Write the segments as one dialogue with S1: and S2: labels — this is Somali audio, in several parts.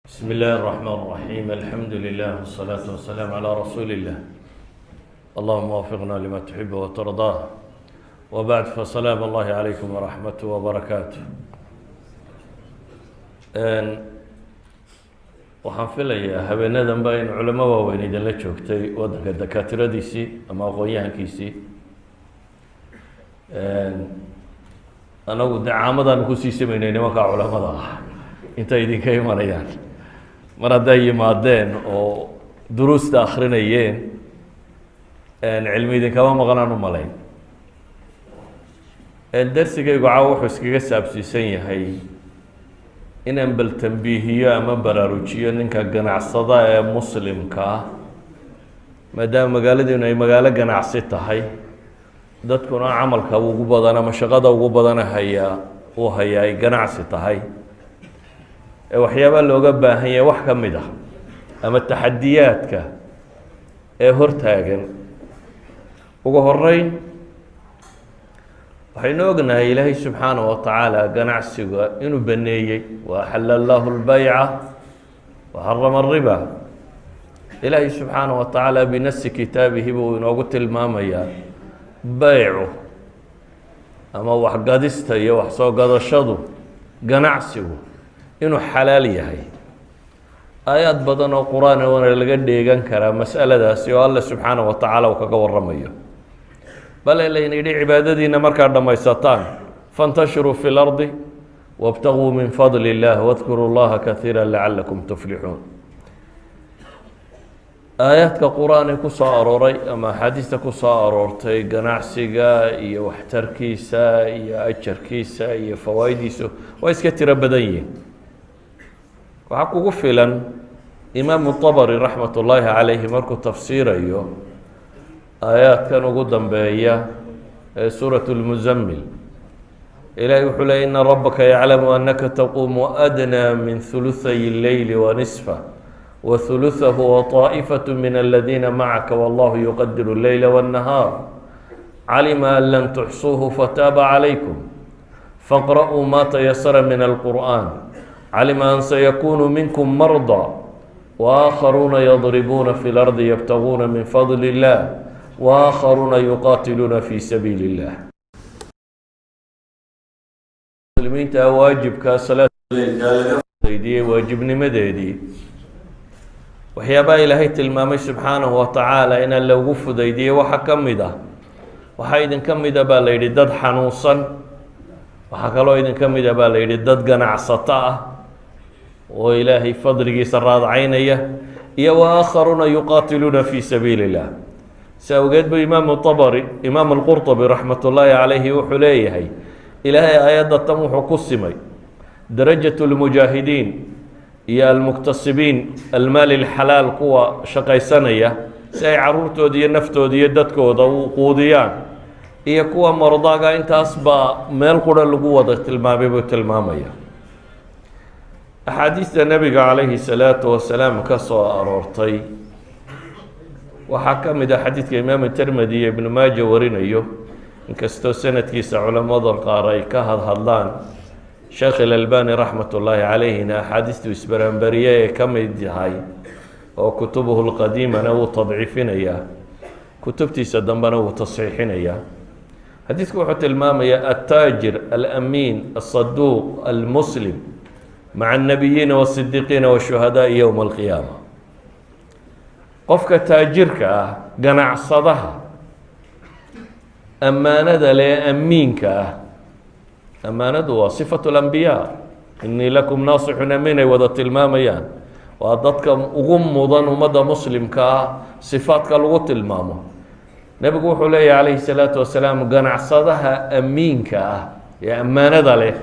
S1: بسم الله الرحمن الرحيم الحمد لله والصلاة والسلام على رسول الله اللهم وفقنا لما تحب وترضاه وبعد فسلام الله عليكم ورحمته وبركاته waxaan filayaa habeenadanba in culamo waaweyn idinla joogtay waddanka dakatiradiisii ama aqoon-yahankiisii anagu de caamadaan kusii samaynay nimankaa culamada ah intay idinka imanayaan mar hadday yimaadeen oo duruusta akrinayeen cilmi idinkama maqnaan u malayn darsigaygu caawa wuxuu iskaga saabsiisan yahay inaan bal tambiihiyo ama baraarujiyo ninka ganacsada ee muslimka ah maadaama magaaladiinu ay magaalo ganacsi tahay dadkuna camalka ugu badan ama shaqada ugu badana uu hayaa ay ganacsi tahay waxyaabaa looga baahan yahay wax ka mid ah ama taxadiyaadka ee hortaagan ugu horeyn waxaynu ognahay ilaahay subxaanaه wa tacaala ganacsiga inuu baneeyey waaxala allahu اlbayca waxarama الriba ilaahay subxaanaه wa tacaala binasi kitaabihi buu inoogu tilmaamayaa beycu ama waxgadista iyo wax soo gadashadu ganacsigu inuu xalaal yahay aayaad badan oo qur-aan wana laga dheegan karaa mas'aladaasi oo alle subxaanaه wa tacaala uu kaga waramayo bale layna yidhi cibaadadiina markaad dhammaysataan faاntashiruu fi اlardi wاbtaguu min fadli اllah wadkuruu اllaha kaiira lacalakum tuflixuun aayaadka qur-aan ee ku soo arooray ama axaadiista ku soo aroortay ganacsiga iyo waxtarkiisa iyo ajarkiisa iyo fawaa'idiisu waa iska tiro badan yihin waxaa kugu filan imaamu طabri raxmat ullaahi calayhi markuu tafsiirayo aayaadkan ugu dambeeya ee suuraة اlmuzammil ilahi wuxuu leey ina rabaka yaclamu anaka taquumu adnaa min ثuluثay اleyli wanisfa waثuluثahu waطaaئfaة min aladiina macaka wallahu yuqadiru اleyla wالnahaar calima an lan tuxsuuhu fataaba calaykum faqra'uu ma tayasara min alqur'an calima an sayakunu minkum marضى waakharuuna yadribuuna fi اlardi yabtaguuna min fadli اllah waakharuuna yuqaatiluuna fi sabiili اllah muslimiinta waajibkaa salaadleydiyey waajibnimadeedii waxyaabaha ilaahay tilmaamay subxaanahu wa tacaala inaan loogu fudaydiyey waxaa ka mid ah waxaa idinka mida baa la yidhi dad xanuunsan waxaa kaloo idinka mida baa la yidhi dad ganacsato ah oo ilaahay fadligiisa raadcaynaya iyo waakharuuna yuqaatiluuna fi sabiili اllah si awgeed bu imaamu طabri imaam اlqurطbi raxmat ullaahi calayhi wuxuu leeyahay ilaahay aayadda tan wuxuu ku simay darajaة اlmujaahidiin iyo almuktasibiin almaali اlxalaal kuwa shaqaysanaya si ay caruurtooda iyo naftooda iyo dadkooda u quudiyaan iyo kuwa mardaaga intaas baa meel qura lagu wada tilmaamay buu tilmaamaya axaadiista nebiga calayhi الsalaatu wasalaam ka soo aroortay waxaa ka mid ah xadiidka imaamu termedi iyo ibnu maaja warinayo inkastoo sanadkiisa culamada qaar ay ka hadhadlaan sheekh ilalbani raxmat ullaahi calayhina axaadiistu isbaraanbariye ee ka mid yahay oo kutubuhu lqadiimana wuu tadciifinayaa kutubtiisa dambena wuu tasxiixinayaa xadiidku wuxuu tilmaamayaa altaajir alamiin alsaduuq almuslim maca annabiyiina waasidiiqiina washuhadaai yowma alqiyaama qofka taajirka ah ganacsadaha ammaanada le amiinka ah ammaanadu waa sifatu اlambiyaa inii lakum naasixun amiin ay wada tilmaamayaan waa dadka ugu mudan ummadda muslimka ah sifaadka lagu tilmaamo nebigu wuxuu leeyahy calayhi الsalaatu wasalaam ganacsadaha amiinka ah ee ammaanada leh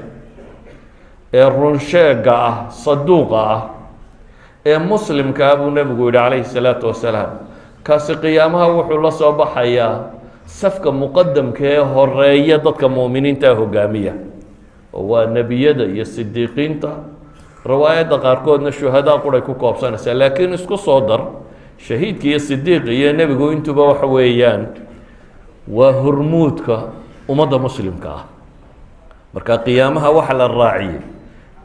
S1: ee runsheega ah saduuqa ah ee muslimkaa buu nebigu yihi calayhi الsalaatu wasalaam kaasi qiyaamaha wuxuu la soo baxayaa safka muqadamka ee horeeya dadka mu'miniinta hogaamiya oo waa nebiyada iyo sidiiqiinta riwaayadda qaarkoodna shuhadaa quray ku koobsanaysaa laakiin isku soo dar shahiidka iyo sidiiqa iyo nebigu intuba waxa weeyaan waa hormuudka ummadda muslimka ah marka qiyaamaha waxa la raaciyey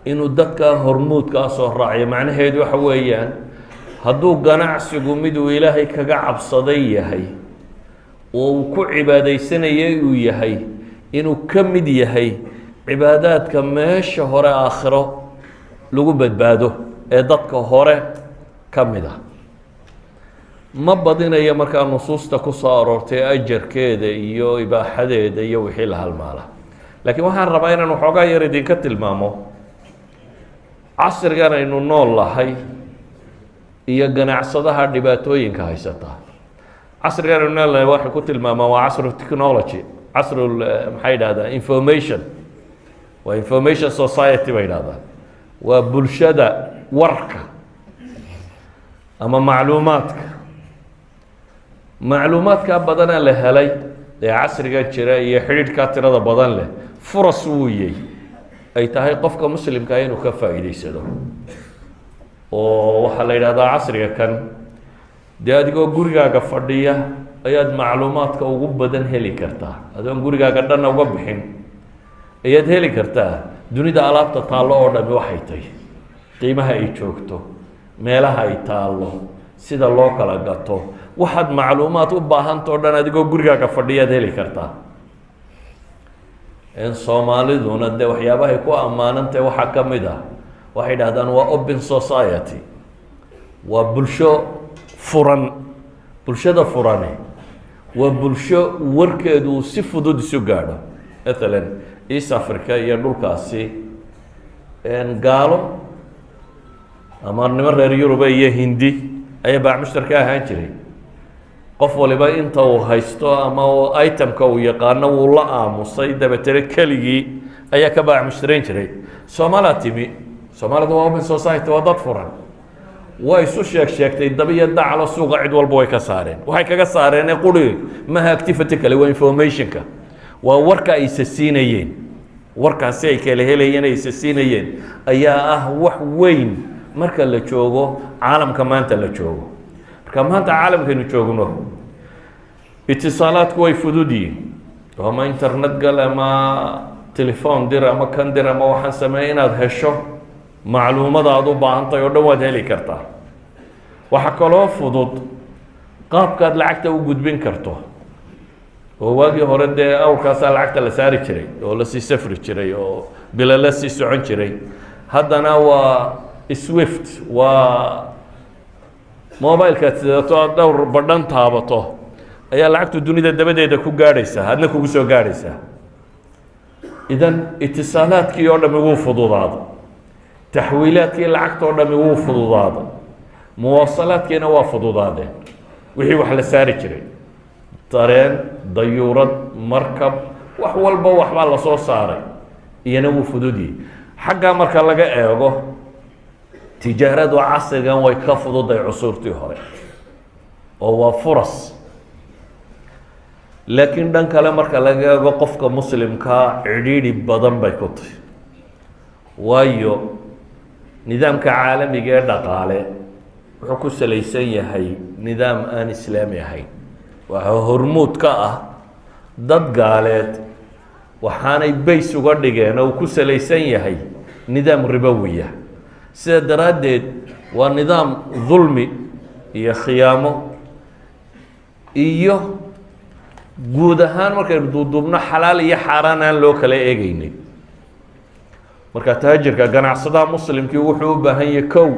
S1: inuu dadka hormuudkaa soo raaciyo macnaheedu waxa weeyaan hadduu ganacsigu miduu ilaahay kaga cabsaday yahay oo uu ku cibaadaysanayay uu yahay inuu ka mid yahay cibaadaadka meesha hore aakhiro lagu badbaado ee dadka hore ka mid ah ma badinayo markaa nusuusta ku soo aroortay ajarkeeda iyo ibaaxadeeda iyo wixii la halmaala laakiin waxaan rabaa inaan waxoogaa yar idinka tilmaamo casrigan aynu nool lahay iyo ganacsadaha dhibaatooyinka haysata casrigan aynu nool lahay waxay ku tilmaamaan waa casru technology casru maxay yidhahdaa information waa information society bay yidhahdaan waa bulshada warka ama macluumaadka badanaa la helay ee casriga jira iyo xidhiidhkaa tirada badan leh furas wuuyey ay tahay qofka muslimkaa inuu ka faa'iidaysado oo waxaa la yidhahdaa casriga kan dee adigoo gurigaaga fadhiya ayaad macluumaadka ugu badan heli kartaa adoon gurigaaga dhanna uga bixin ayaad heli kartaa dunida alaabta taallo oo dhami waxay tahy qiimaha ay joogto meelaha ay taallo sida loo kala gato waxaad macluumaad u baahantao dhan adigoo gurigaaga fadhiyaad heli kartaa in soomaaliduna dee waxyaabahay ku ammaanantahay waxaa ka mid ah waxay dhahdaan waa open society waa bulsho furan bulshada furani waa bulsho warkeedu si fudud isu gaadho maalan east africa iyo dhulkaasi gaalo ama niman reer yuruba iyo hindi ayaa baacmushtar ka ahaan jiray qof waliba inta uu haysto ama itemka uu yaqaano wuu la aamusay dabeetana keligii ayaa ka baacmushtarayn jiray soomaalaa timi soomaalida waa open society waa dad furan way isu sheegtay dabiya daclo suuqa cid walba way ka saareen waxay kaga saareen quri maha activity kale waa informationka waa warka ay siinayeen warkaasi ay kala helayeen ay siinayeen ayaa ah wax weyn marka la joogo caalamka maanta la joogo marka maanta caalamkaynu joogno itisaalaadku way fudud yihiin ama internet gal ama telefoon dir ama kan dir ama waxaan sameeya inaad hesho macluumada aad u baahantahay oo dhan waad heli kartaa waxaa kaloo fudud qaabkaad lacagta u gudbin karto oo waagii hore dee awrkaasaa lacagta la saari jiray oo lasii safri jiray oo bila la sii socon jiray haddana waa swift waa mobilekaad sidato aad dhowr badhan taabato ayaa lacagtu dunida dabadeeda ku gaadhaysaa adna kugu soo gaadhaysaa idan itisaalaadkii oo dhami wuu fududaada taxwiilaadkii lacagta oo dhami wuu fududaada muwaasalaadkiina waa fududaadeen wixii wax la saari jiray dareen dayuurad markab wax walba waxbaa lasoo saaray iyana wuu fududyihi xaggaa marka laga eego tijaaradu casrigan way ka fududay cusuurtii hore oo waa furas laakiin dhan kale marka laga eego qofka muslimkaa cidhiidhi badan bay ku tahy waayo nidaamka caalamiga ee dhaqaale wuxuu ku salaysan yahay nidaam aan islaami ahayn waxaa hormuud ka ah dad gaaleed waxaanay bays uga dhigeen oo uu ku salaysan yahay nidaam ribowiya sida daraaddeed waa nidaam dulmi iyo khiyaamo iyo guud ahaan markaynu duuduubno xalaal iyo xaaraan aan loo kala eegaynin marka taajirka ganacsadaha muslimkii wuxuu u baahan yahay kow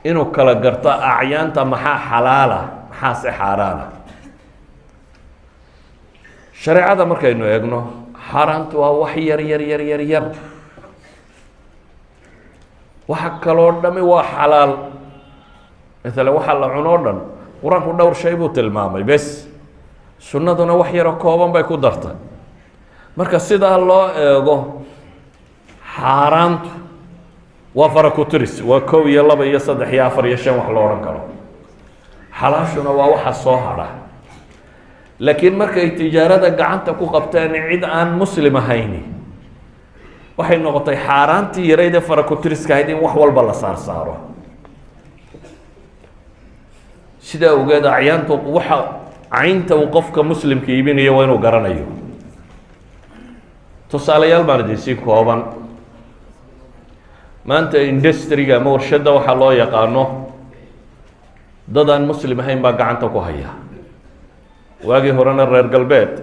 S1: inuu kala garto acyaanta maxaa xalaala maxaase xaaraana shareecada markaynu eegno xaaraantu waa wax yar waxa kaloo dhami waa xalaal maalan waxaa la cunoo dhan qur-aanku dhowr shay buu tilmaamay bes sunnaduna wax yaroo kooban bay ku dartay marka sidaa loo eego xaaraantu waa farakuturis waa 1 iyo 2 iyo 3 iyo 4 iyo 5 wax loo odhan karo xalaashuna waa waxa soo hadha laakiin markay tijaarada gacanta ku qabteen cid aan muslim ahayni waxay noqotay xaaraantii yareyd ee farakutiriska ahayd in wax walba la saaro sidaa ogeed acyaantu waxa caynta uu qofka muslimka iibinayo waa inuu garanayo tusaalayaal baan idin sii kooban maanta industriga ama warshadda waxaa loo yaqaano dad aan muslim ahayn baa gacanta ku haya. waagii horena reer galbeed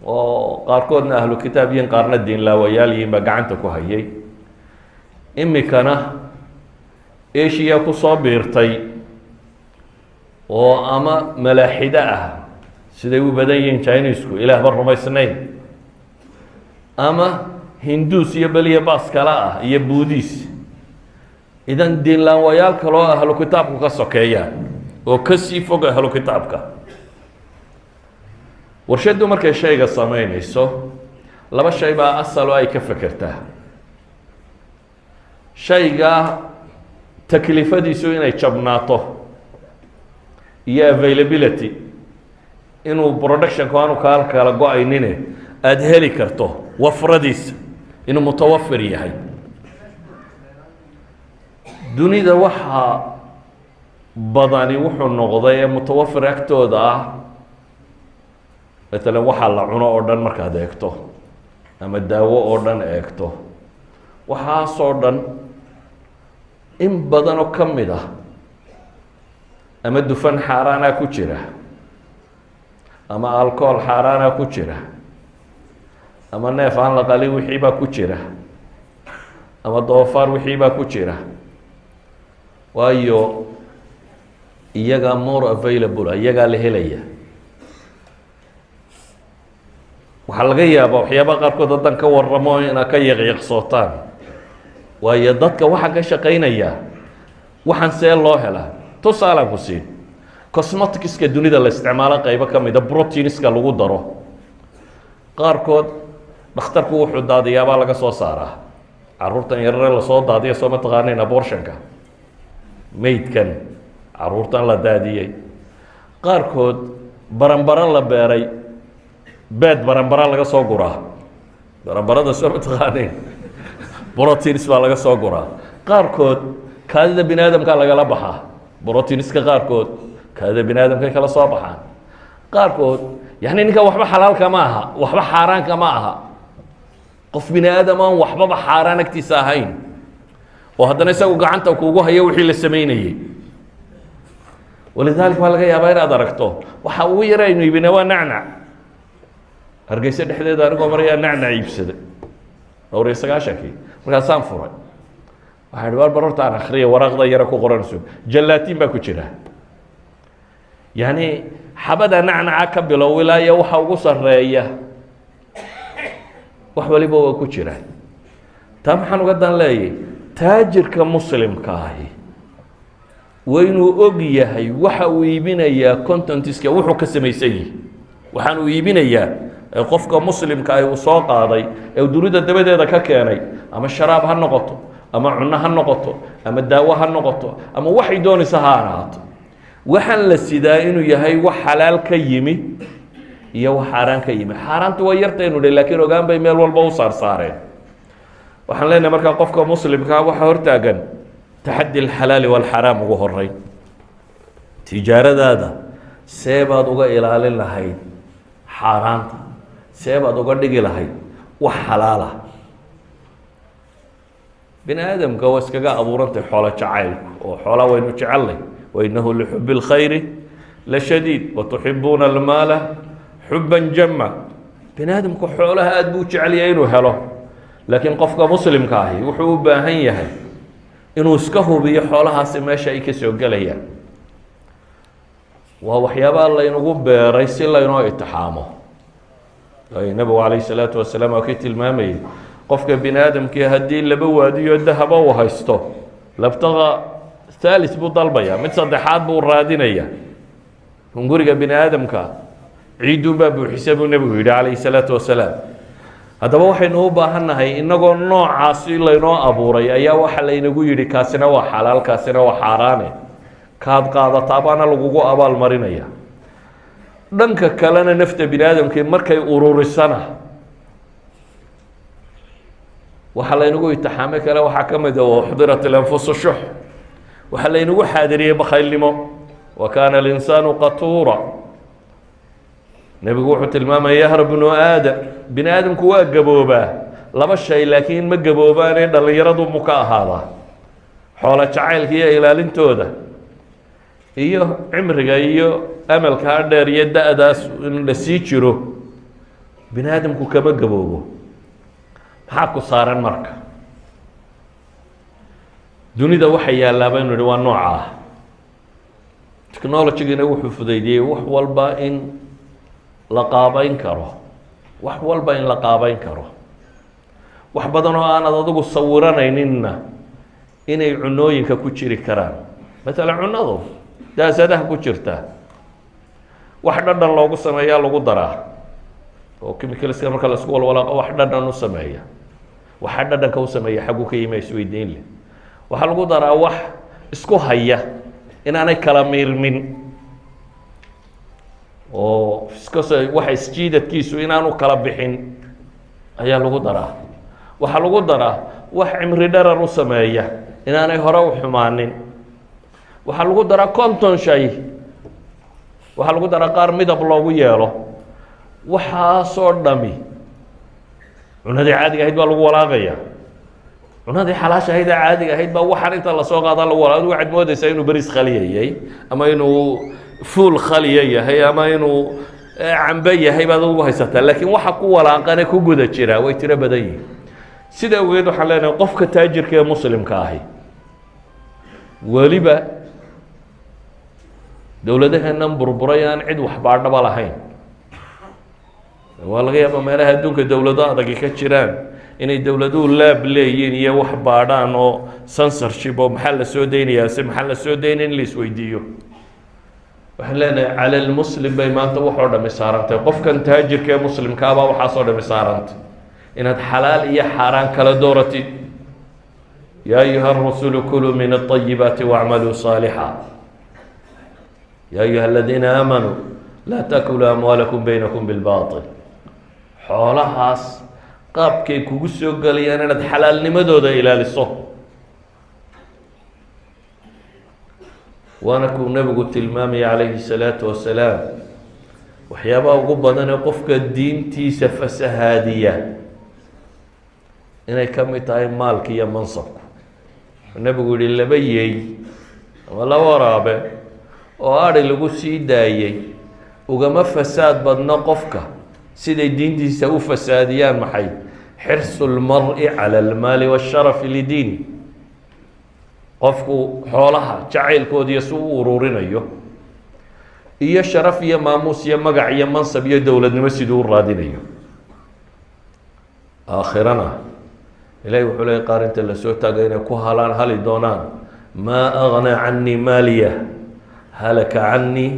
S1: oo qaarkoodna ahlu kitaab yihiin qaarna diinlaawayaal yihiin baa gacanta ku hayay. imikana eshiya ku soo biirtay oo ama malaaxido ah siday u badan yihiin chinesku ilaahba rumaysnayn, ama hinduus iyo beliya baas kale ah iyo buudiis. idan diinlaawayaal kaloo ahlu kitaabku ka sokeeyaan oo kasii fog ahlu kitaabka. warshaddu markay shayga samaynayso laba shay baa asal oo ay ka fekertaa. shayga taklifadiisu inay jabnaato iyo availability, inuu productionku aanu kala go-aynine aada heli karto wafradiisa inuu mutawafir yahay. dunida waxaa badani wuxuu noqday ee mutawafir agtooda ah, matalan waxaa la cuno oo dhan markaad eegto ama daawo oo dhan eegto, waxaasoo dhan in badanoo ka mid ah ama dufan xaaraana ku jira, ama alcohol xaaraana ku jira, ama neef aan la qalin wixii baa ku jira, ama doofaar wixii baa ku jira. waayo iyagaa more available, iyagaa la helaya. waxaa laga yaabaa waxyaaba qaarkood haddan ka waramo inaad ka yaqyaqsootaan, waayo dadka waxaa ka shaqaynaya waxaan see loo helaa. tusaalaan ku siin, cosmeticska dunida la isticmaalo qaybo ka mida proteinska lagu daro, qaarkood dhakhtarku wuxuu daadiyaabaa laga soo saaraa. caruurtan yarare lasoo daadiya soo mataqaanayn abortionka, maydkan caruurtan la daadiyey. qaarkood baranbaro la beeray, beed baranbara laga soo guraa. baranbarada soo mataqaanayn proteins baa laga soo guraa. qaarkood kaadida bini aadamkaa lagala baxaa, proteinska qaarkood kaadida bini aadamkay kala soo baxaan. qaarkood yani ninka waxba xalaalka ma aha, waxba xaaraanka ma aha. qof bini aadam aan waxbaba xaaraan agtiisa ahayn oo haddana isagu gacanta kuugu hayo wixii la samaynayey. walidaalika waa laga yaabaa inaad aragto waxa ugu yara aynu iibina waa nacnac. hargeysa dhexdeeda anigoo marayaa nacnac iibsaday 9 markaasaan furay. waxaan war barorta aan akhriya waraaqda yara ku qoranayso jalaatiin baa ku jira. yani xabada nacnaca ka bilow ilaa iyo waxa ugu sareeya wax waliba waa ku jira. taa maxaan uga dan leeyahay, taajirka muslimka ahi waa inuu og yahay waxa uu iibinayaa contentiska wuxuu ka samaysan yahay. waxaan uu iibinayaa qofka muslimka ahi uu soo qaaday ee dunida dabadeeda ka keenay, ama sharaab ha noqoto, ama cunno ha noqoto, ama daawo ha noqoto, ama waxay doonaysa ha ahaato. waxaan la sidaa inuu yahay wax xalaal ka yimi iyo wax xaaraan ka yimi. xaaraantu waa yartaynu dhe, laakiin ogaan bay meel walba u saarsaareen. waxaan leenahay markaa qofka muslimkaa waxa hortaagan taxaddi alxalaali walxaraam ugu horeyn. tijaaradaada see baad uga ilaalin lahayd xaaraanta, see baad uga dhigi lahayd wax xalaala. bini aadamka waa iskaga abuurantay xoolo jacaylku, oo xoolaa waynu jecelnay. wainahu lixubi اlkhayri la shadiid watuxibuuna almaala xuban jama. bini aadamku xoolaha aada buu jecel yahay inuu helo, laakiin qofka muslimka ahi wuxuu u baahan yahay inuu iska hubiyo xoolahaasi meesha ay ka soo gelayaan. waa waxyaabaa laynagu beeray si laynoo itixaamo. nabigu calayh salaatu wasalaam waa kii tilmaamayay qofka bini aadamkii haddii laba waadiyo dahaba uu haysto, labtaqa thalis buu dalbaya, mid saddexaad buu raadinaya. hunguriga bini aadamka ciidun baa buuxisa buu nebigu yidhi calayhi salaatu wasalaam. haddaba waxaynu u baahannahay inagoo noocaasi laynoo abuuray ayaa waxa laynagu yidhi kaasina waa xalaal, kaasina waa xaaraane. kaad qaadataa baana lagugu abaal marinaya. dhanka kalena nafta bini aadamkii markay ururisana waxa laynagu itixaamay kale waxaa ka mid ah uxdirat ilanfusu shux. waxaa laynagu xaadiriyey bakhaylnimo. wa kaana alinsaanu qatuura. nebigu wuxuu tilmaamaya yahra bnu aadam, bini aadamku waa gaboobaa laba shay laakiin ma gaboobaanee dhallinyaradu mu ka ahaadaa xoolo jacaylka iyo ilaalintooda iyo cimriga iyo amalkaa dheer iyo da-daas in la sii jiro bini aadamku kama gaboobo maxaa ku saaran marka dunida waxa yaallaa baynu idhi waa nooca ah technologigina wuxuu fudaydiyey wax walba in la qaabayn karo wax walba in la qaabayn karo wax badan oo aanad adigu sawiranayninna inay cunooyinka ku jiri karaan matalan cunadu daasadaha ku jirta wax dhadhan loogu sameeyaa lagu daraa oo chemicalska marka la isku walwalaaqo wax dhadhan u sameeya waxa dhadhanka u sameeya xaggu ka yimay isweydiin leh waxaa lagu daraa wax isku haya inaanay kala miirmin oo waxa isjiidadkiisu inaanu kala bixin ayaa lagu daraa waxaa lagu daraa wax cimri dharar u sameeya inaanay hore u xumaanin waxaa lagu daraa konton shay waxaa lagu daraa qaar midab loogu yeelo waxaasoo dhami cunadii caadiga ahayd baa lagu walaaqaya cunadii xalaasha ahayd ee caadiga ahayd baa waxaan inta lasoo qaadaa lagu walaaqay waxaad moodaysaa inuu beriis khaliyayay ama inuu fuul khaliya yahay ama inuu cambe yahay baad ugu haysataa laakiin waxa ku walaaqane ku guda jira way tiro badan yihiin sida awgeed waxaan leenahay qofka taajirka ee muslimka ahi weliba dowladaheennan burburay aan cid waxbaadhaba lahayn waa laga yaabaa meelaha adduunka dowlado adagi ka jiraan inay dowladuhu laab leeyiin iyo wax baadhaan oo censorship oo maxaa la soo deynayaa se maxaa la soo deynaya in la isweydiiyo waxaan leenahay cala lmuslim bay maanta waxoo dhami saarantay qofkan taajirka ee muslimkaabaa waxaasoo dhami saarantay inaad xalaal iyo xaaraan kala dooratid yaa ayuha arusulu kuluu min alayibaati wacmaluu saalixa yaa ayuha aladiina aamanuu laa takuluu amwaalakum baynakum bilbaatil xoolahaas qaabkay kugu soo gelayaan inaad xalaalnimadooda ilaaliso waana kuu nebigu tilmaamaya calayhi salaatu wasalaam waxyaabaha ugu badan ee qofka diintiisa fasahaadiya inay ka mid tahay maalka iyo mansabku nebigu yihi laba yeey ama laba waraabe oo adhi lagu sii daayey ugama fasaad badno qofka siday diintiisa u fasaadiyaan maxay xirsu lmari cala almaali waasharafi lidiini qofku xoolaha jacaylkoodiiyo si u ururinayo iyo sharaf iyo maamuus iyo magac iyo mansab iyo dowladnimo siduu u raadinayo aakhirana ilahi wuxuu leeyay qaar inta lasoo taagay inay ku halaan hali doonaan maa agnaa canii maaliya halaka canii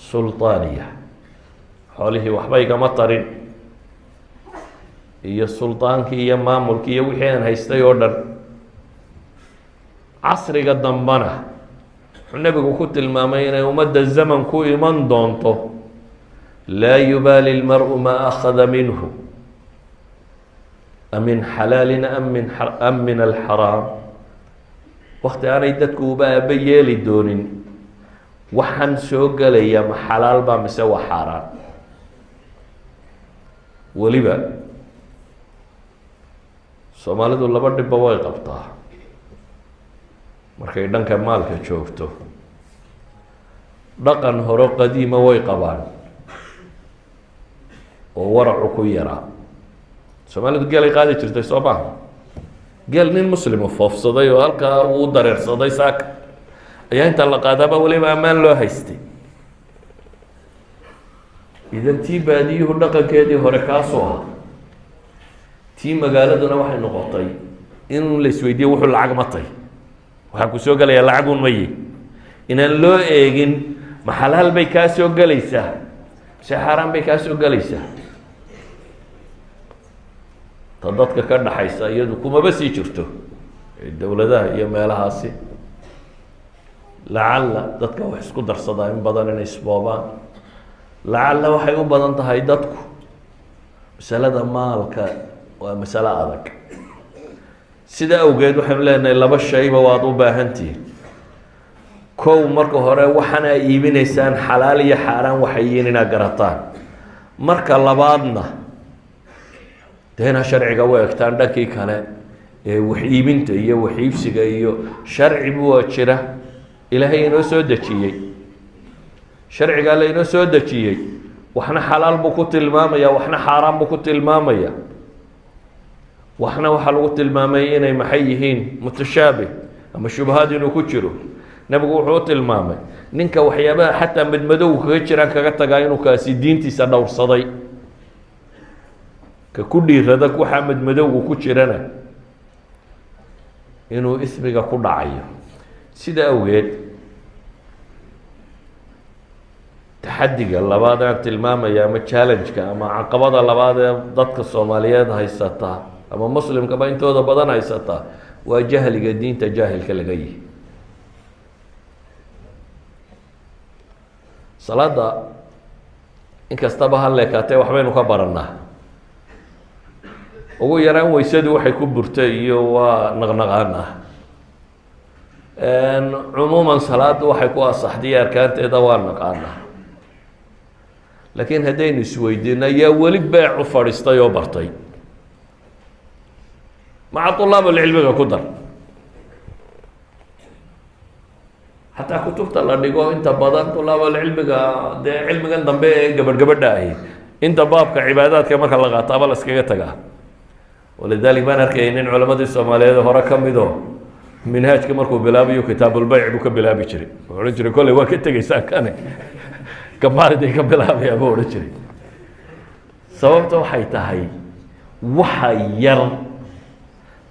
S1: sulطaaniya xoolihii waxba igama tarin iyo sulطaankii iyo maamulkii iyo wixii aan haystay oo dhan casriga dambana wuxuu nebigu ku tilmaamay inay ummadda zaman ku iman doonto laa yubaali اlmarءu maa akhada minhu amin xalaalin am min alxaraam wakti aanay dadku uba aaba yeeli doonin waxaan soo gelaya ma xalaal baa mise waa xaaraan weliba soomaalidu laba dhibba way qabtaa markay dhanka maalka joogto dhaqan hore qadiima way qabaan oo waracu ku yaraa soomaalidu geelay qaadi jirtay soo maha geel nin muslima foofsaday oo halkaa uu u dareersaday saaka ayaa inta la qaadaaba weliba ammaan loo haystay idan tii baadiyuhu dhaqankeedii hore kaasoo ah tii magaaladuna waxay noqotay in la isweydiiyo wuxuu lacag matay waxaa ku soo gelayaa lacagun maye inaan loo eegin ma xalaal bay kaa soo gelaysaa mise xaaraan bay kaa soo gelaysaa ta dadka ka dhaxaysa iyadu kumaba sii jirto dowladaha iyo meelahaasi lacalla dadka wax isku darsadaa in badan inay isboobaan lacalla waxay u badan tahay dadku masalada maalka waa masalo adag sida awgeed waxaynu leenahay laba shayba waad u baahantihiin kow marka hore waxaan aa iibinaysaan xalaal iyo xaaraan waxay yihiin inaad garataan marka labaadna deena sharciga u egtaan dhankii kale ee wax iibinta iyo wax iibsiga iyo sharci buu jira ilaahay inoo soo dejiyey sharciga la inoo soo dejiyey waxna xalaal buu ku tilmaamaya waxna xaaraan buu ku tilmaamaya waxna waxa lagu tilmaamay inay maxay yihiin mutashaabih ama shubahaad inuu ku jiro nabigu wuxuu tilmaamay ninka waxyaabaha xataa madmadow kaga jiraan kaga tagaa inuu kaasi diintiisa dhowrsaday ka ku dhiirada waxa madmadowgu ku jirana inuu ismiga ku dhacayo sida awgeed taxadiga labaad aan tilmaamaya ama challenge-ka ama caqabada labaad ee dadka Soomaaliyeed haysata ama muslimka ba intooda badan haysata waa jahliga diinta jaahilka laga yahay salaada inkastaba hal leekaatee waxbaynu ka baranaa ugu yaraan weysadu waxay ku burtay iyo waa naqnaqaana cumuuman salaadu waxay ku asaxday arkaanteeda waa naqaana laakiin haddaynu isweydiino yaa weli beec u fadhiistay oo bartay maca طulaab alcilmiga ku dar xataa kutubta la dhigo inta badan طulaab alcilmiga dee cilmigan dambe ee gabadh ahi inta baabka cibaadaadka marka la qaataaba la iskaga tagaa walidalik baan arkayay nin culamadii Soomaaliyeed hore ka mido minhaajka markuu bilaabayo kitaabulbayc buu ka bilaabi jiray wuxuu oran jiray kolley waa ka tegaysaa kane kamaariday ka bilaabaya buu oran jiray sababta waxay tahay waxa yar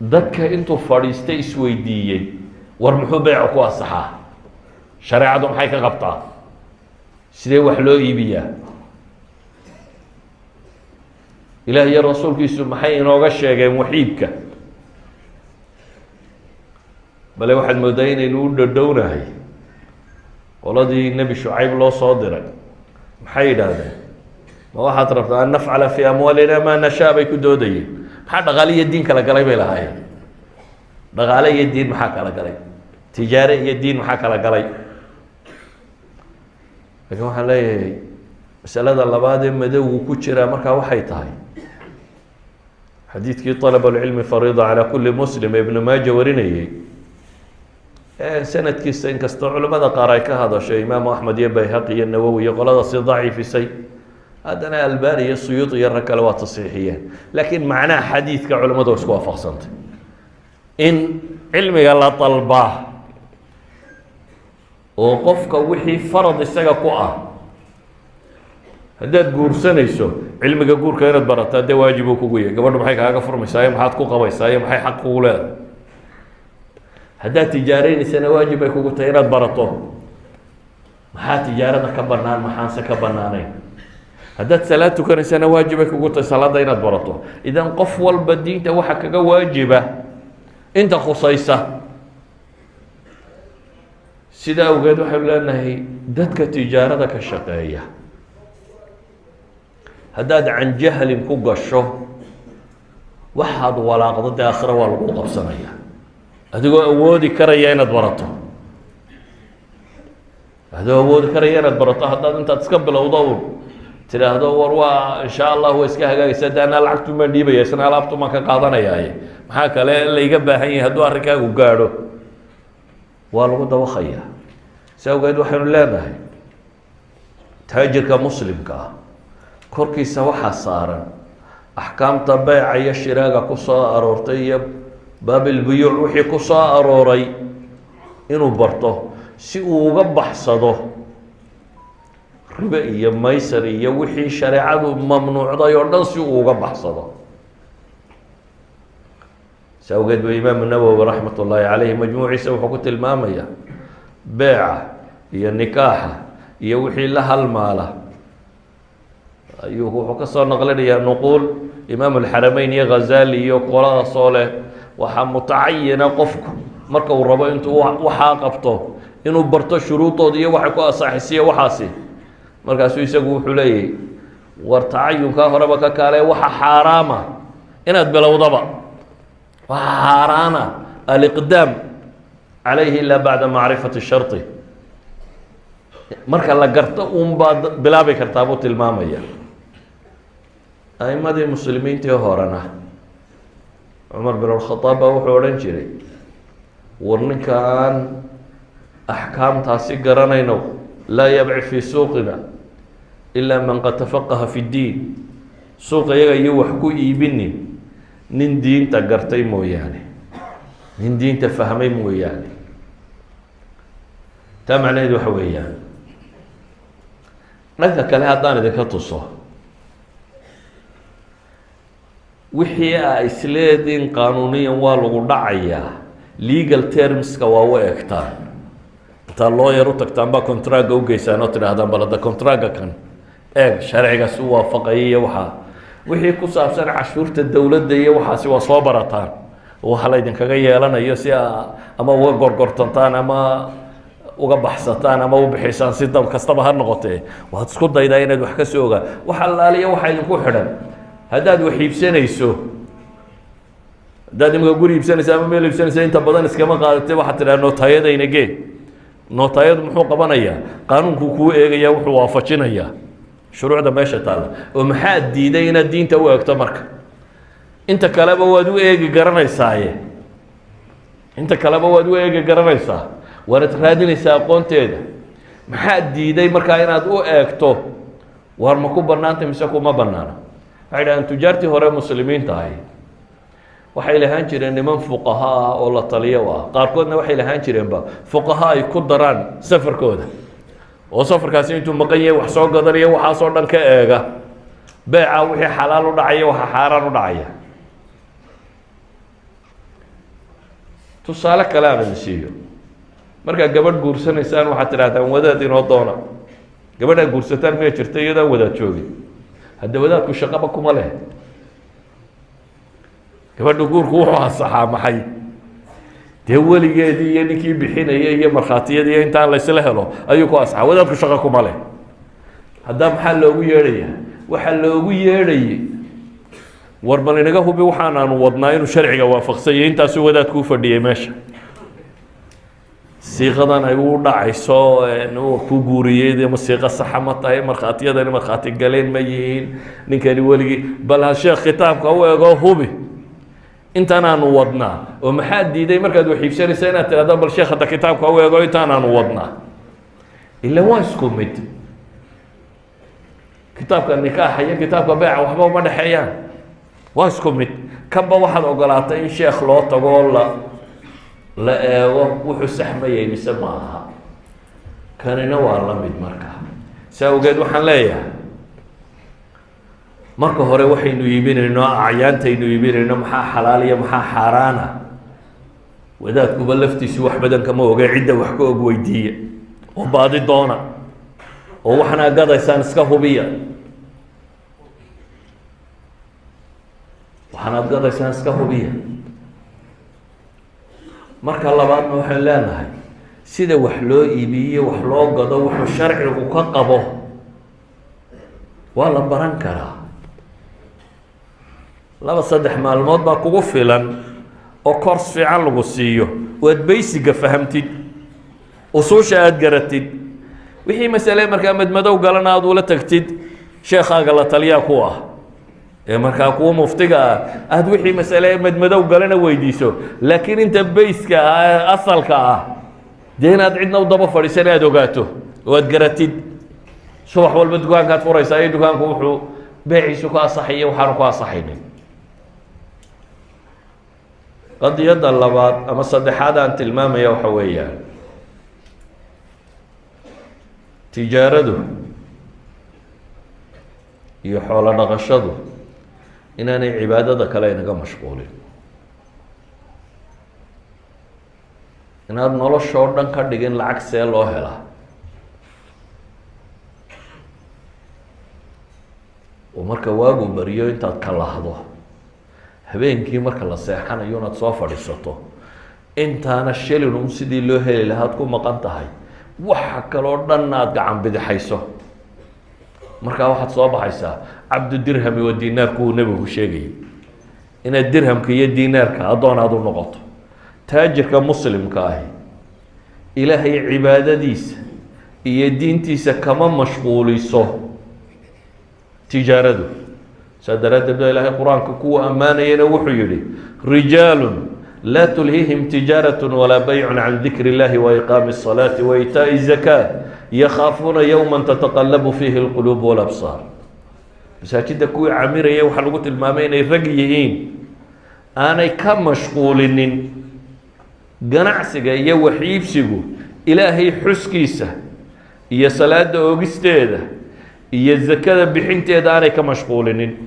S1: dadka intuu fadhiistay isweydiiyey war muxuu beecu ku asaxaa shareecadu maxay ka qabtaa sidee wax loo iibiyaa ilaah iyo rasuulkiisu maxay inooga sheegeen waxiibka bale waxaad moodaa inaynu u dhadhownahay qoladii nebi Shucayb loo soo diray maxay yidhaahdeen ma waxaad rabtaa an nafcala fi amwaalina ma nashaa bay ku doodayeen maxaa dhaqaale iyo diin kala galay bay lahaayeen dhaqaale iyo diin maxaa kala galay tijaare iyo diin maxaa kala galay laakiin waxaan leeyahay masalada labaad ee madowgu ku jira markaa waxay tahay xadiidkii طalab اlcilmi fariida calى kuli muslim ibn maaja warinayay sanadkiisa inkastoo culamada qaar ay ka hadashay imaamu axmed iyo bayhaqi iyo nawowi iyo qolada si daciifisay haddana albani iyo suyuud iyo rag kale waa tasxiixiyeen laakiin macnaha xadiidka culamadu waa isku waafaqsantay in cilmiga la dalbaa oo qofka wixii farad isaga ku ah haddaad guursanayso cilmiga guurka inaad barataa dee waajib uu kugu yahay gabadhu maxay kaaga furmaysaa iyo maxaad ku qabaysaa iyo maxay xaq kugu leedahay haddaad tijaaraynaysana waajib ay kugu tahay inaad barato maxaa tijaarada ka bannaan maxaanse ka bannaanayn haddaad salaad tukanaysana waajib ay kugu tahay salaadda inaad barato idan qof walba diinta waxa kaga waajiba inta khusaysa sida awgeed waxaynu leenahay dadka tijaarada ka shaqeeya haddaad can jahlin ku gasho waxaad walaaqdo dee aakhira waa lagu qabsanaya adigoo awoodi karaya inaad barato haddaad intaad iska bilowdo un tidhaahdo war waa insha allah waa iska hagaagaysa de anaa lacagtu maan dhiibaya isna alaabtu maan ka qaadanayaaye maxaa kale layga baahan yahay hadduu arrinkaagu gaadho waa lagu dawaqaya si awgeed waxaynu leenahay taajirka muslimka ah korkiisa waxaa saaran axkaamta beyca iyo shiraaga ku soo aroortay iyo baabilbuyuuc wixii ku soo arooray inuu barto si uu uga baxsado ribe iyo maysar iyo wixii shareecadu mamnuucday oo dhan si uu uga baxsado si awgeed ba imaamu nawowi raxmat ullaahi caleyhi majmuuciisa wuxuu ku tilmaamaya beeca iyo nikaaxa iyo wixii la halmaala ayuu wuxuu ka soo naqlinayaa nuquul imaam alxarameyn iyo ghazali iyo qoladaas oo leh waxaa mutacayina qofku marka uu rabo intuu waxaa qabto inuu barto shuruudooda iyo waxay ku asaxisiyo waxaasi markaasuu isagu wuxuu leeyahay war tacayunkaa horeba ka kaalee waxa xaaraama inaad bilowdaba waxa xaaraana aliqdaam calayhi ilaa bacda macrifati sharti marka la garto uun baad bilaabi kartaa buu tilmaamaya a'imadii muslimiintii horena cumar bin alkhadaab baa wuxuu odhan jiray war ninka aan axkaamtaasi garanayno laa yabci fii suuqina ilaa man qad tafaqaha fi ddiin suuqa iyaga iyo wax ku iibinin nin diinta gartay mooyaane nin diinta fahmay mooyaane taa macnaheedu waxa weeyaan dhanka kale haddaan idinka tuso wixii a isleediin qaanuuniyan waa lagu dhacayaa legal termska waa u egtaan intaa looyar u tagtaan baa contracga u geysaan oo tidhaahdaan bal hadda contracga kan eeg sharcigaas u waafaqaya iyo waxaa wixii ku saabsan cashuurta dowladda iyo waxaasi waa soo barataan waxa la idinkaga yeelanayo si ama uga gorgortantaan ama uga baxsataan ama u bixisaan si dab kastaba ha noqotee waad isku daydaa inaad wax ka soo ogaa wax allaaliya waxaa idinku xidhan haddaad wax iibsanayso haddaad imika guri iibsanaysa ama meel iibsanaysa inta badan iskama qaadatay waxaad tidhaha nootayadayna gee nootayadu muxuu qabanayaa qaanuunkuu kuu eegaya wuxuu waafajinayaa shuruucda meesha taalla oo maxaa diiday inaad diinta u eegto marka inta kaleba waad u eegi garanaysaaye inta kaleba waad u eegi garanaysaa waanad raadinaysaa aqoonteeda maxaa diiday markaa inaad u eegto waar ma ku bannaantay mise kuma bannaana waxay dhahaan tujaartii hore muslimiinta ahi waxay lahaan jireen niman fuqaha ah oo la taliyo ah qaarkoodna waxay lahaan jireenba fuqaha ay ku daraan safarkooda oo safarkaasi intuu maqan yahay wax soo gadanayo waxaasoo dhan ka eega beeca wixii xalaal u dhacaya waxa xaaraan u dhacaya tusaale kale aan idin siiyo markaa gabadh guursanaysaan waxaad tidhahdaan wadaad inoo doona gabadhaa guursataan miya jirta iyadaan wadaad joogin hadda wadaadku shaqaba kuma leh gabadha guurku wuxuu ansaxaa maxay dee weligeedii iyo ninkii bixinaya iyo markhaatiyadii iyo intaan laysla helo ayuu ku ansaxaa wadaadku shaqo kuma leh haddaa maxaa loogu yeedhayaa waxaa loogu yeedhayay war bal inaga hubi waxaanaanu wadnaa inuu sharciga waafaqsanya intaasuu wadaadku u fadhiyay meesha siiqadan ay u dhacayso ku guuriyey ma siiqo saxa ma tahay markhaatiyadani markhaati galeen ma yihiin ninkani weligii bal ha sheekh kitaabka u ego hubi intaanaanu wadnaa oo maxaa diiday markaad wax iibsanaysa inaad tidhahdo bal sheekh hadda kitaabka u ego intaanaanu wadnaa ila waa isku mid kitaabka nikaaxa iyo kitaabka beeca waxba uma dhexeeyaan waa isku mid kanba waxaad ogolaatay in sheekh loo tago la eego wuxuu saxmayay mise ma aha kanina waa la mid markaa saa awgeed waxaan leeyahay marka hore waxaynu iibinayno acyaantaynu iibinayno maxaa xalaal iyo maxaa xaaraana wadaadkuba laftiisu wax badan kama oge cidda wax ka og weydiiya oo baadi doona oo waxna gadaysaan iska hubiya waxaanaad gadaysaan iska hubiya marka labaadna waxaan leenahay sida wax loo iibiyo wax loo gado wuxuu sharcigu ka qabo waa la baran karaa 2-3 maalmood baa kugu filan oo kors fiican lagu siiyo oo aad baysiga fahamtid usuusha aad garatid wixii masale markaa madmadow galana aad ula tagtid sheekhaaga la taliyaa ku ah ee markaa kuwa muftiga ah aad wixii masale madmadow galana weydiiso laakiin inta bayska ah asalka ah dee inaad cidna u daba fadhiisan aad ogaato oo aad garatid subax walba dukaankaad furaysaa iyo dukaanku wuxuu beeciisu ka asaxaya waxaanu ku asaxaynin qadiyadda labaad ama saddexaad aan tilmaamaya waxa weeyaan tijaaradu iyo xoolo dhaqashadu inaanay cibaadada kale inaga mashquulin inaad noloshoo dhan ka dhigin lacag see loo helaa oo marka waagu bariyo intaad ka lahdo habeenkii marka la seexanayo inaad soo fadhiisato intaana shilin sidii loo heli lahaad ku maqan tahay waxa kaloo dhan aad gacan bidixayso markaa waxaad soo baxaysaa cabdu dirhami wa diinaarku uu nebigu sheegayay inaad dirhamka iyo diinaarka addoon aad u noqoto taajirka muslimka ahi ilaahay cibaadadiisa iyo diintiisa kama mashquuliso tijaaradu سادرات بدا إلهي قرآن كوكو أمانيين وحيري رجال لا تلهيهم تجارة ولا بيع عن ذكر الله وإقام الصلاة وإيتاء الزكاة يخافون يوما تتقلب فيه القلوب والأبصار مساجد كوي عميرة وحلقة المامين الرقيين أنا كم مشغولين قناعسك يا وحيبسكو إلهي حسكيسة يا صلاة أوغستيدة يا الزكاة بحنتيدا أنا كم مشغولين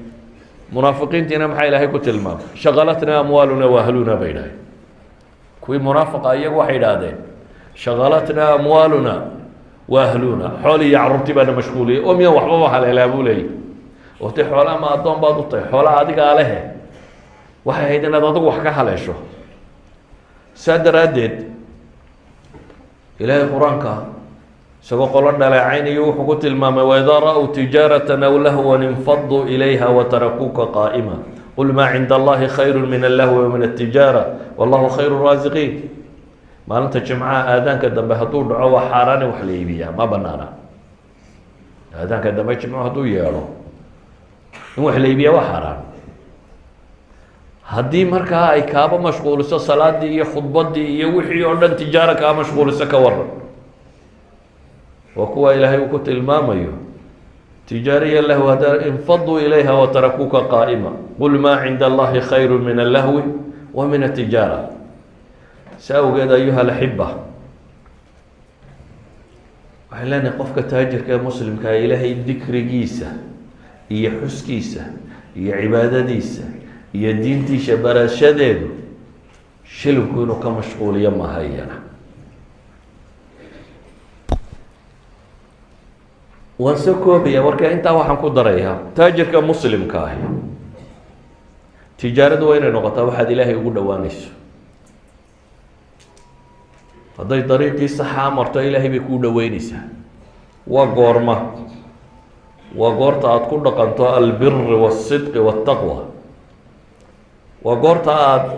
S1: منافقين تينا محا إلهي كتلمام شغلتنا أموالنا وأهلنا بينها كوي منافق أيق وحيد هذين شغلتنا أموالنا وأهلنا حولي يعربتي بأنا مشغولي أمي وحبابا على إلهي لي وتي حولا ما أدون بعض الطي حولا عادك عليه waxay ahayd inaad adigu wax ka haleesho saa daraaddeed ilaahay qur-aanka isagoo qolo dhaleecaynayo wuxuu ku tilmaamay waidaa ra-w tijaaratan aw lahwan infaduu ilayha watarakuuka qaa'ima qul maa cinda allahi khayru min allahwi wa min altijaara wallahu khayru raasiqiin maalinta jimcaha aadaanka dambe hadduu dhaco waa xaaraani wax la iibiyaa ma banaana aadaanka dambe jimco hadduu yeedho in wax la iibiyaa waa xaaraan haddii markaa ay kaaba mashquuliso salaadii iyo khudbadii iyo wixii oo dhan tijaaro kaa mashquuliso ka waran waa kuwa ilaahay uu ku tilmaamayo tijaariya lahu hadaa infaduu ilayha watarakuuka qaa'ima qul maa cinda allahi khayru min allahwi wa min atijaara saa awgeed ayuha alaxiba waxaan leenahay qofka taajirka ee muslimka ilaahay dikrigiisa iyo xuskiisa iyo cibaadadiisa iyo diintiisa barashadeedu shilku inuu ka mashquuliyo mahayana waan soo koobaya marka intaa waxaan ku darayaa taajirka muslimka ahi tijaaradu waa inay noqotaa waxaad ilaahay ugu dhowaanayso hadday dariiqii saxaa marto ilaahay bay kuu dhoweynaysaa waa goorma waa goorta aada ku dhaqanto albiri waاsidqi waاtaqwa waa goorta aada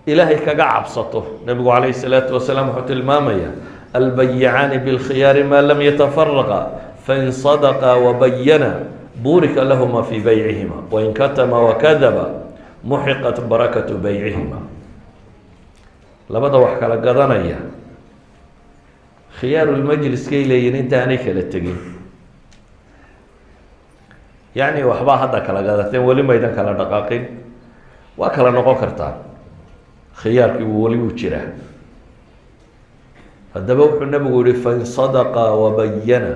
S1: ilaahay kaga cabsato nebigu calayhi الsalaatu wasalaam wuxuu tilmaamaya albayicaani biاlkhiyaari maa lam yatafaraqa fain sadqa wabayana burika lahuma fii baycihima wain katama wakadaba muxiqat barakatu baycihima labada wax kala gadanaya khiyaarulmajliskay leeyihin intaanay kala tegin yacni waxbaa hadda kala gadateen weli maydan kala dhaqaaqin waa kala noqon kartaa khiyaarkii weli wuu jiraa haddaba wuxuu nabigu yihi fain sadaqa wabayana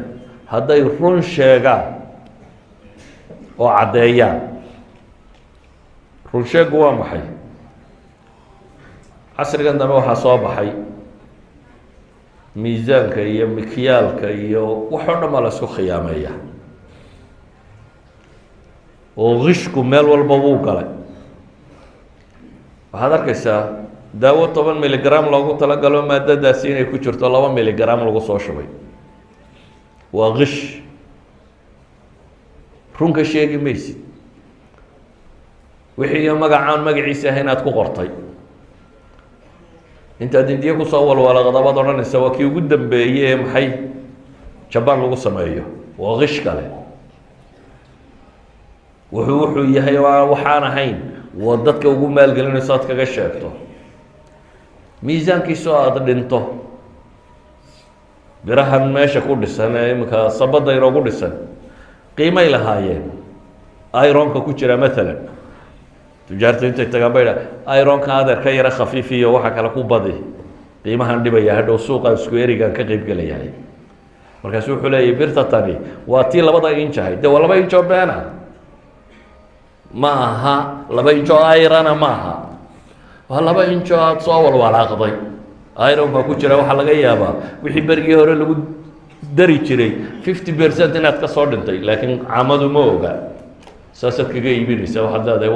S1: hadday run sheegaan oo caddeeyaan run sheegu waa maxay casrigan dambe waxaa soo baxay miisaanka iyo mikyaalka iyo wax oo dhan baa la isku khiyaameeya oo qishku meel walba wuu galay waxaad arkaysaa daawo 10 miligram loogu talagalo maadadaasi inay ku jirto 2 miligram lagu soo shubay waa qish runka sheegi maysid wixii iyo magacaan magaciisa ah inaad ku qortay intaad indiya kusoo walwalaqdabaad odhanaysa waa kii ugu dambeeyey ee maxay jabaan lagu sameeyo waa qish kale wuxuu yahay waxaan ahayn waa dadka ugu maalgelinayso aad kaga sheegto miisaankiisoo aada dhinto birahan meesha ku dhisan ee iminka sabada inoogu dhisan qiimay lahaayeen ironka ku jira maalan tujaarta intay tagaan bay dhaa ironka adeer ka yara khafiif iyo waxa kale ku badi qiimahan dhibaya hadhow suuqa isku erigan ka qeyb gelayahay markaasu wuxuu leeyahy birta tani waa tii 2 inch ahayd dee waa 2 inch oo beena ma aha 2 inch oo irana ma aha waa 2 inch oo aada soo walwalaaqday iron baa ku jira waxaa laga yaabaa wixii berigii hore lagu dari jiray 50% inaad ka soo dhintay laakiin caamadu ma oga saasaad kaga iibinaysa waxaad leedahay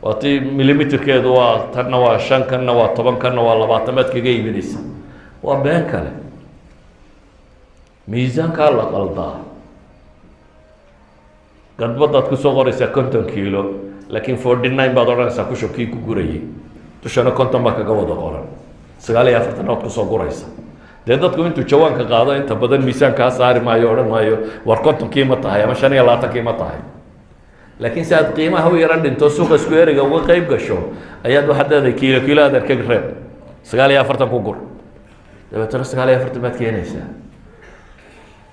S1: waa tii millimeterkeedu waa tanna waa 5 kanna waa 10 kanna waa 20 maad kaga iibinaysa waa been kale miisaankaa la qaldaa gadbadaad kusoo qoraysaa 50 kiilo laakiin 49 baad odhanaysaa kushubkii ku gurayay dushana 50 baa kaga wada qoran 49 ood kusoo guraysa dee dadku intuu jawaanka qaado inta badan miisaankaa saari maayo odhan maayo war 50 kii ma tahay ama 25 kii ma tahay laakiin si aad qiimaha u yara dhinto suuqa isku eriga uga qayb gasho ayaad waxaad leedahay kiilo adeer ka reeb 49 ku gur dabeetana 49 baad keenaysaa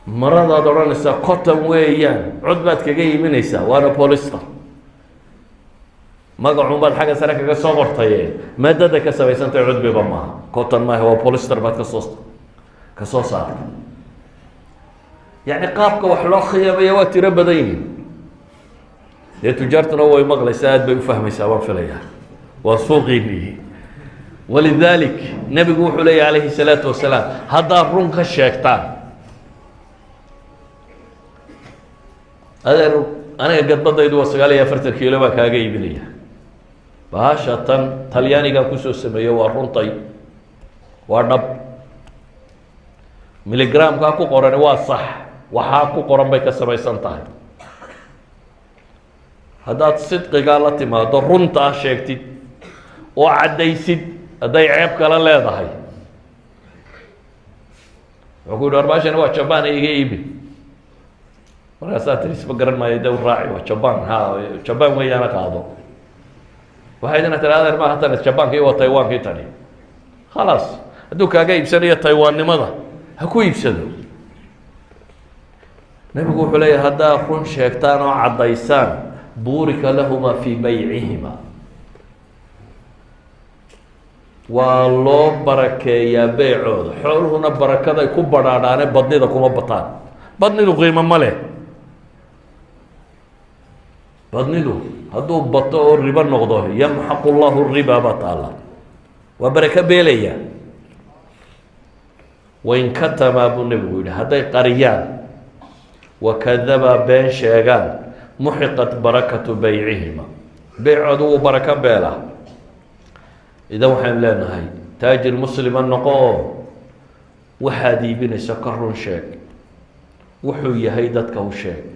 S1: maradaad odhanaysaa cotton weeyaan cod baad kaga iiminaysaa waana polyester magacuun baad xagga sare kaga soo qortaye maadada ka samaysantahay cudbiba maaha cotton maaha waa polyester baad kasoo saartay yacni qaabka wax loo khiyaamaya waa tiro badan yihiin dee tujaartuna way maqlaysaa aad bay u fahmaysaa waan filayaa waa suuqiinii walidalik nebigu wuxuu leeyahy calayhi salaatu wasalaam haddaad run ka sheegtaan adeer aniga gadbadaydu waa 49 kiilo baa kaaga iibinaya bahasha tan talyaanigan kusoo sameeye waa runtay waa dhab miligramkaa ku qorani waa sax waxaa ku qoran bay ka samaysan tahay haddaad sidqigaa la timaado runtaa sheegtid oo caddaysid hadday ceeb kala leedahay wuxuu ku yidhi war bahashani waa jabaan iga iibi markaasaa tiri isma garan maayo de u raaci waa jabaan ha jabaan weeyaana qaado waxaydina tiri adeer maaha tani jabaankii waa taiwankii tani khalaas hadduu kaaga iibsanayo taiwannimada ha ku iibsado nebigu wuxuu leeyahay haddaad run sheegtaan oo caddaysaan buurika lahuma fii baycihima waa loo barakeeyaa beecooda xooluhuna barakaday ku badhaadhaane badnida kuma bataan badnidu qiimo ma leh badnidu hadduu bato oo ribo noqdo yamxaqu llahu riba baa taala waa barako beelaya wain katamaa buu nebigu yihi hadday qariyaan wakadabaa been sheegaan muxiqat barakatu baycihima beecoodu wuu barako beelaa idan waxaan leenahay taajir muslima noqo oo waxaad iibinayso ka run sheeg wuxuu yahay dadka u sheeg